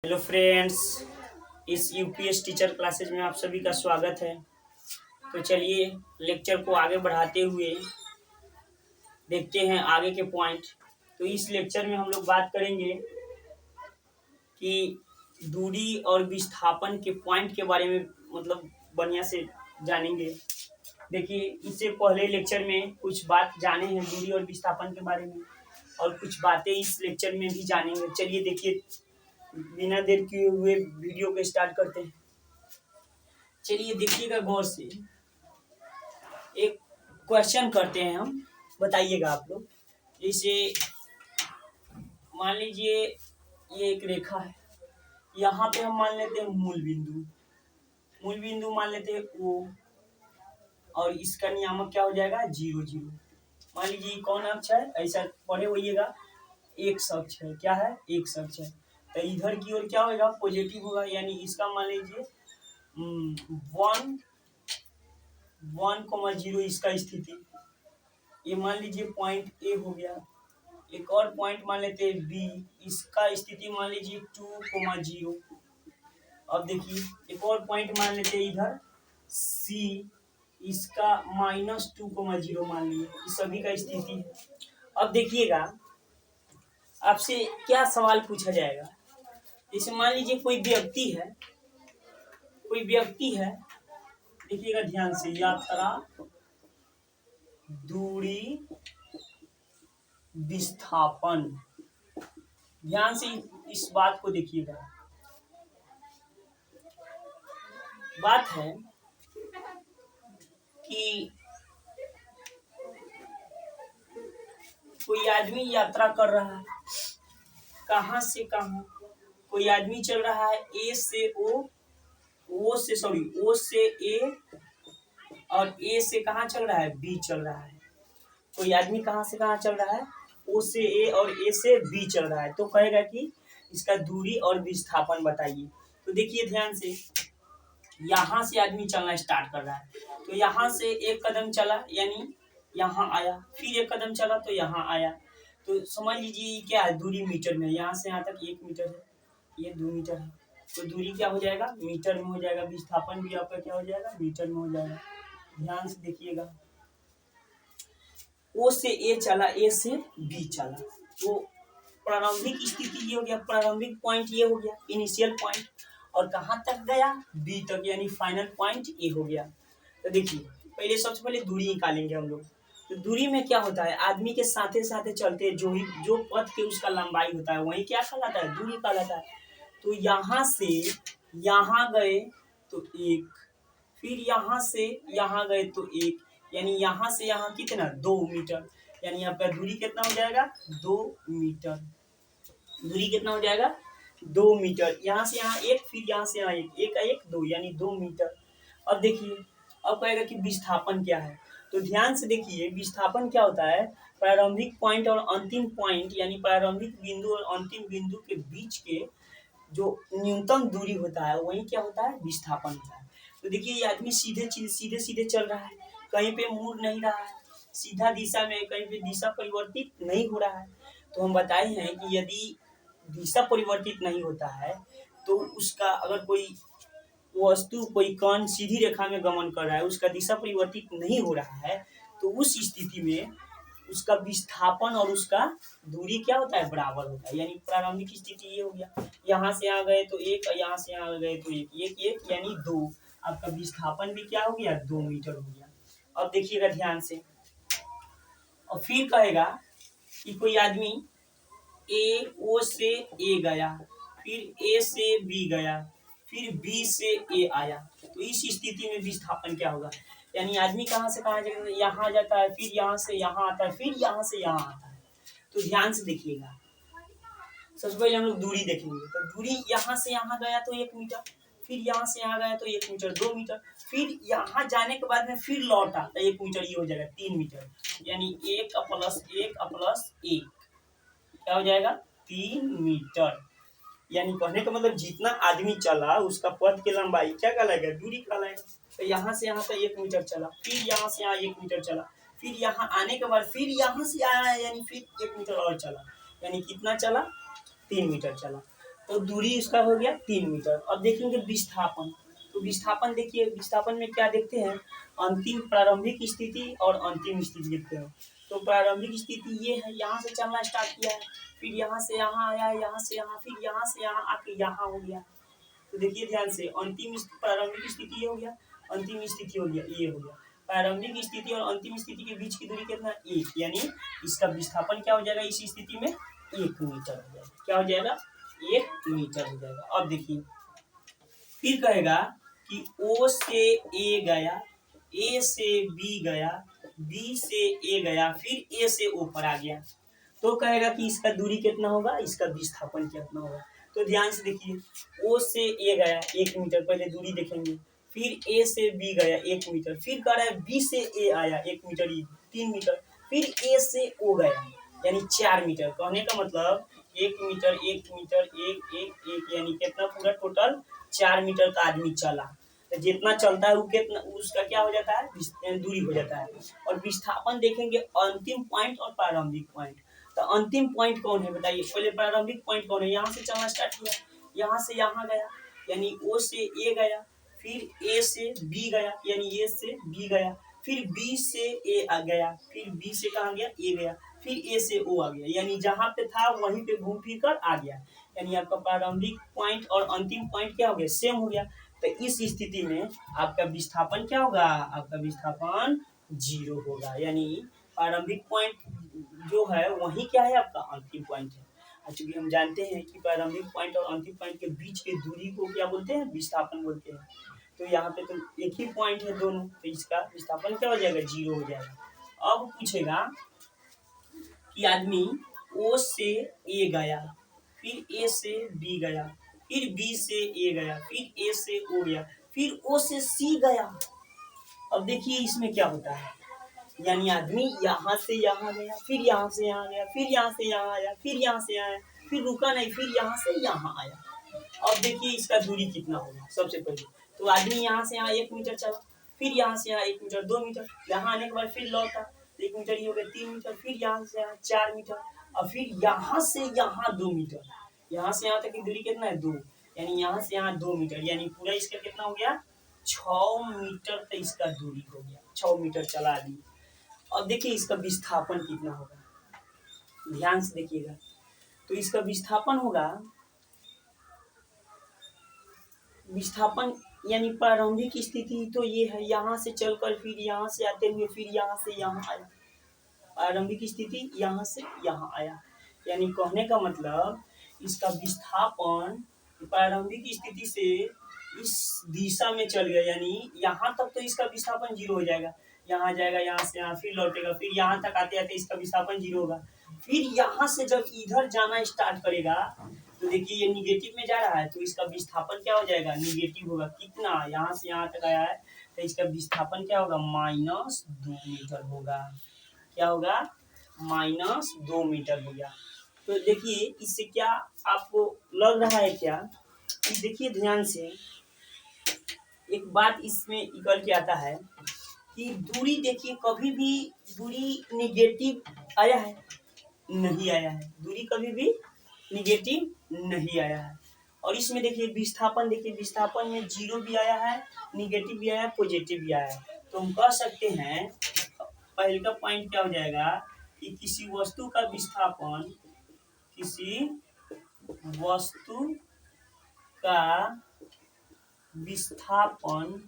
Hello friends, इस UPS teacher classes में आप सभी का स्वागत है। तो चलिए लेक्चर को आगे बढ़ाते हुए देखते हैं आगे के पॉइंट। तो इस लेक्चर में हम लोग बात करेंगे कि दूरी और विस्थापन के पॉइंट के बारे में, मतलब बढ़िया से जानेंगे। देखिए, इससे पहले लेक्चर में कुछ बात जाने हैं दूरी और विस्थापन के बारे में, और कुछ बातें इस लेक्चर में भी जानेंगे। चलिए देखिए, बिना देर किए हुए वीडियो को स्टार्ट करते हैं। चलिए देखिएगा गौर से, एक क्वेश्चन करते हैं हम, बताइएगा आप लोग। जैसे मान लीजिए ये एक रेखा है, यहाँ पे हम मान लेते हैं मूल बिंदु मान लेते हैं ओ, और इसका नियामक क्या हो जाएगा, 0 0। मान लीजिए कौन अक्ष है, ऐसा पढ़े होइएगा, एक अक्ष है। क्या है, एक अक्ष है। तो इधर की ओर क्या होगा, पॉजिटिव होगा, यानी इसका मान लीजिए 1,0 इसका स्थिति, ये मान लीजिए पॉइंट ए हो गया। एक और पॉइंट मान लेते हैं बी, इसका स्थिति मान लीजिए 2,0। अब देखिए एक और पॉइंट मान लेते हैं इधर सी, इसका -2,0 मान लीजिए। इस सभी का स्थिति है। अब देखिएगा, आपसे क्या सवाल पूछा जाएगा। जैसे मान लीजिए कोई व्यक्ति है, देखिएगा ध्यान से, यात्रा, दूरी, विस्थापन। ध्यान से इस बात को देखिएगा। बात है कि कोई आदमी यात्रा कर रहा है, कहाँ से कहाँ। कोई आदमी चल रहा है ए से ओ से ए, और ए से कहाँ चल रहा है, बी चल रहा है। कोई आदमी कहाँ से कहाँ चल रहा है, ओ से ए और ए से बी चल रहा है। तो कहेगा कि इसका दूरी और विस्थापन बताइए। तो देखिए ध्यान से, यहाँ से आदमी चलना स्टार्ट कर रहा है, तो यहाँ से एक कदम चला यानी यहाँ आया, फिर एक कदम चला तो यहाँ आया। तो समझ लीजिए क्या है, दूरी मीटर में। यहाँ से यहाँ तक 1 मीटर है, ये 2 मीटर है। तो दूरी क्या हो जाएगा, मीटर में हो जाएगा। विस्थापन भी आपका क्या हो जाएगा, मीटर में हो जाएगा। ध्यान से देखिएगा, ओ से ए चला, ए से बी चला, तो प्रारंभिक स्थिति ये हो गया, प्रारंभिक पॉइंट ये हो गया, इनिशियल पॉइंट। और कहाँ तक गया, बी तक, यानी फाइनल पॉइंट ए हो गया। तो देखिए पहले, सबसे पहले दूरी निकालेंगे हम लोग। तो दूरी में क्या होता है, आदमी के साथे साथे चलते जो पथ के उसका लंबाई होता है, वही क्या कहलाता है, दूरी कहलाता है। तो यहाँ से यहाँ गए तो 1, फिर यहाँ से यहाँ गए तो 1, यानी यहाँ से यहाँ कितना, 2 मीटर। यानी आपका दूरी कितना हो जाएगा, 2 मीटर। दूरी कितना हो जाएगा, 2 मीटर। यहाँ से यहाँ 1, फिर यहाँ से यहाँ 1, 1 2, यानी 2 मीटर। अब देखिए, अब कहेगा कि विस्थापन क्या है। तो ध्यान से देखिए, विस्थापन क्या होता है, प्रारंभिक पॉइंट और अंतिम पॉइंट, यानी प्रारंभिक बिंदु और अंतिम बिंदु के बीच के जो न्यूनतम दूरी होता है, वही क्या होता है, विस्थापन होता है। तो देखिए ये आदमी सीधे सीधे चल रहा है, कहीं पे मुड़ नहीं रहा है, सीधा दिशा में, कहीं पे दिशा परिवर्तित नहीं हो रहा है। तो हम बताए हैं कि यदि दिशा परिवर्तित नहीं होता है, तो उसका अगर कोई वस्तु, कोई कण सीधी रेखा में गमन कर रहा है, उसका दिशा परिवर्तित नहीं हो रहा है, तो उस स्थिति में उसका विस्थापन और उसका दूरी क्या होता है, बराबर होता है। यानी प्रारंभिक स्थिति ये हो गया, यहाँ से आ गए तो 1, यहाँ से आ गए तो 1 यानी 2। आपका विस्थापन भी क्या हो गया, 2 मीटर हो गया। अब देखिएगा ध्यान से, और फिर कहेगा कि कोई आदमी ओ से ए गया, फिर ए से बी गया, फिर बी से ए आया। तो इस स्थिति में विस्थापन क्या होगा, यानी आदमी कहाँ से कहाँ जाता है, यहाँ जाता है, फिर यहाँ से यहाँ आता है, फिर यहाँ से यहाँ आता है। तो ध्यान से देखिएगा, सबसे पहले हम लोग दूरी देखेंगे। तो दूरी यहाँ से यहाँ गया तो 1 मीटर, फिर यहाँ से यहाँ गया तो 1 मीटर, 2 मीटर, फिर यहाँ जाने के बाद में फिर लौटा तो 1 मीटर, ये हो जाएगा 3 मीटर। यानी 1 प्लस 1 क्या हो जाएगा, 3 मीटर। यानी कहने का मतलब जितना आदमी चला उसका पथ की लंबाई क्या कहलाएगा, दूरी कहलाएगा। तो यहाँ से यहाँ तक 1 मीटर चला, फिर यहाँ से यहाँ 1 मीटर चला, फिर यहाँ आने के बाद फिर यहाँ से आया, यानी फिर 1 मीटर और चला, यानी कितना चला, 3 मीटर चला। तो दूरी इसका हो गया 3 मीटर। अब देखेंगे विस्थापन। तो विस्थापन देखिए, विस्थापन में क्या देखते हैं, अंतिम प्रारंभिक स्थिति और अंतिम स्थिति देखते हैं। तो प्रारंभिक स्थिति ये है, यहाँ से चलना स्टार्ट किया है, फिर यहाँ से यहाँ आया, यहाँ से यहाँ, फिर यहाँ से यहाँ आके यहाँ हो गया। तो देखिए ध्यान से, प्रारंभिक स्थिति ये हो गया, अंतिम स्थिति हो गया ये हो गया। प्रारंभिक स्थिति और अंतिम स्थिति के बीच की दूरी कितना, 1, यानी इसका विस्थापन क्या हो जाएगा इस स्थिति में, 1 मीटर हो जाएगा। क्या हो जाएगा, 1 मीटर हो जाएगा। अब देखिए फिर कहेगा कि O से A गया, A से B गया, B से A गया, फिर A से O पर आ गया। तो कहेगा कि इसका दूरी कितना होगा, इसका विस्थापन कितना होगा। तो ध्यान से देखिए, O से A गया 1 मीटर, पहले दूरी देखेंगे। फिर A से B गया 1 मीटर, फिर कह रहा है B से A आया 1 मीटर, 3 मीटर, फिर A से O गया यानी 4 मीटर। कहने का मतलब 1 मीटर 1 मीटर 1 यानी कितना, पूरा टोटल 4 मीटर का आदमी चला। तो जितना चलता है वो कितना, उसका क्या हो जाता है, दूरी हो जाता है। और विस्थापन देखेंगे अंतिम पॉइंट और प्रारंभिक पॉइंट। तो अंतिम पॉइंट कौन है बताइए, पहले प्रारंभिक पॉइंट कौन है, यहाँ से चलना स्टार्ट किया, यहाँ से यहाँ गया यानी O से A गया, फिर A से B गया यानी A से B गया, फिर B से A आ गया, फिर B से कहाँ गया, A गया, फिर A से O आ गया, यानी जहाँ पे था वहीं पे घूम फिर कर आ गया। यानी आपका प्रारंभिक पॉइंट और अंतिम पॉइंट क्या हो गया, सेम हो गया। तो इस स्थिति में आपका विस्थापन क्या होगा, आपका विस्थापन 0 होगा। यानी प्रारंभिक पॉइंट जो है वही क्या है, आपका अंतिम पॉइंट है। चूंकि हम जानते हैं कि प्रारंभिक पॉइंट और अंतिम पॉइंट के बीच के दूरी को क्या बोलते हैं, विस्थापन बोलते हैं। तो यहाँ पे तो एक ही पॉइंट है दोनों, तो इसका विस्थापन क्या हो जाएगा, 0 हो जाएगा। अब पूछेगा कि आदमी O से A गया, फिर A से B गया, फिर B से A गया, फिर A से O गया, फिर O से C गया। अब देखिए इसमें क्या होता है, यानी आदमी यहाँ से यहाँ गया, फिर यहाँ से यहाँ गया, फिर यहाँ से यहाँ आया, फिर यहाँ से यहाँ आया, फिर रुका नहीं, फिर यहाँ से यहाँ आया। अब देखिए इसका दूरी कितना होगा। सबसे पहले तो आदमी यहाँ से यहाँ 1 मीटर चला, फिर यहाँ से यहाँ 1 मीटर, 2 मीटर, यहाँ आने के बाद फिर लौटा, 1 मीटर ही हो गया, 3 मीटर, फिर यहाँ से यहाँ 4 मीटर, और फिर यहाँ से यहाँ 2 मीटर। यहाँ से यहाँ तक की दूरी कितना है, 2, यानी यहाँ से यहाँ 2 मीटर, यानी पूरा इसका कितना हो गया, 6 मीटर तक इसका दूरी हो गया। 6 मीटर चला आदमी। अब देखिए इसका विस्थापन कितना होगा, ध्यान से देखिएगा। तो इसका विस्थापन होगा, विस्थापन यानी प्रारंभिक स्थिति तो ये है, यहाँ से चलकर फिर यहाँ से आते हुए फिर यहाँ से यहाँ आया। प्रारंभिक स्थिति यहाँ से यहाँ आया, यानी कहने का मतलब इसका विस्थापन प्रारंभिक स्थिति से इस दिशा में चल गया, यानी यहाँ तक तो इसका विस्थापन 0 हो जाएगा। यहाँ जाएगा, यहाँ से यहाँ, फिर लौटेगा, फिर यहाँ तक आते आते इसका विस्थापन 0 होगा। फिर यहाँ से जब इधर जाना स्टार्ट करेगा तो देखिए ये निगेटिव में जा रहा है, तो इसका विस्थापन क्या हो जाएगा, निगेटिव होगा। कितना, यहाँ से यहाँ तक आया है तो इसका विस्थापन क्या होगा, -2 मीटर होगा। क्या होगा, -2 मीटर हो गया। तो देखिए इससे क्या आपको लग रहा है क्या, कि देखिए ध्यान से एक बात इसमें निकल के आता है कि दूरी देखिए, कभी भी दूरी निगेटिव आया है, नहीं आया है, दूरी कभी भी निगेटिव नहीं आया है। और इसमें देखिए विस्थापन, देखिए विस्थापन में 0 भी आया है, निगेटिव भी आया है, पॉजिटिव भी आया है। तो हम कह सकते हैं पहले का पॉइंट क्या हो जाएगा कि किसी वस्तु का विस्थापन, किसी वस्तु का विस्थापन,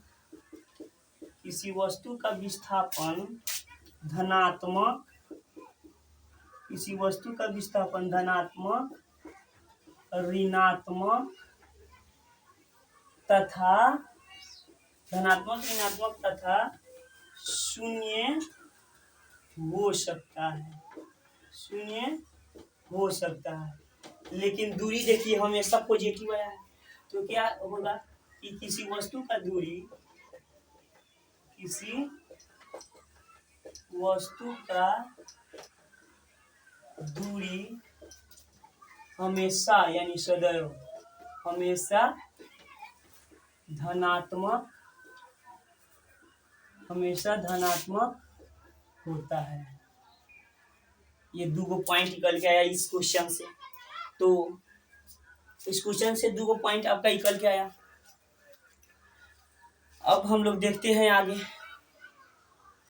किसी वस्तु का विस्थापन धनात्मक, किसी वस्तु का विस्थापन धनात्मक, ऋणात्मक तथा धनात्मक, ऋणात्मक तथा शून्य हो सकता है, शून्य हो सकता है। लेकिन दूरी देखिए हमेशा पॉजिटिव आया है। तो क्या होगा कि किसी वस्तु का दूरी, किसी वस्तु का दूरी हमेशा यानी सदैव हमेशा धनात्मक, हमेशा धनात्मक होता है। ये 2 पॉइंट निकल के आया इस क्वेश्चन से। तो इस क्वेश्चन से 2 पॉइंट आपका निकल के आया। अब हम लोग देखते हैं आगे।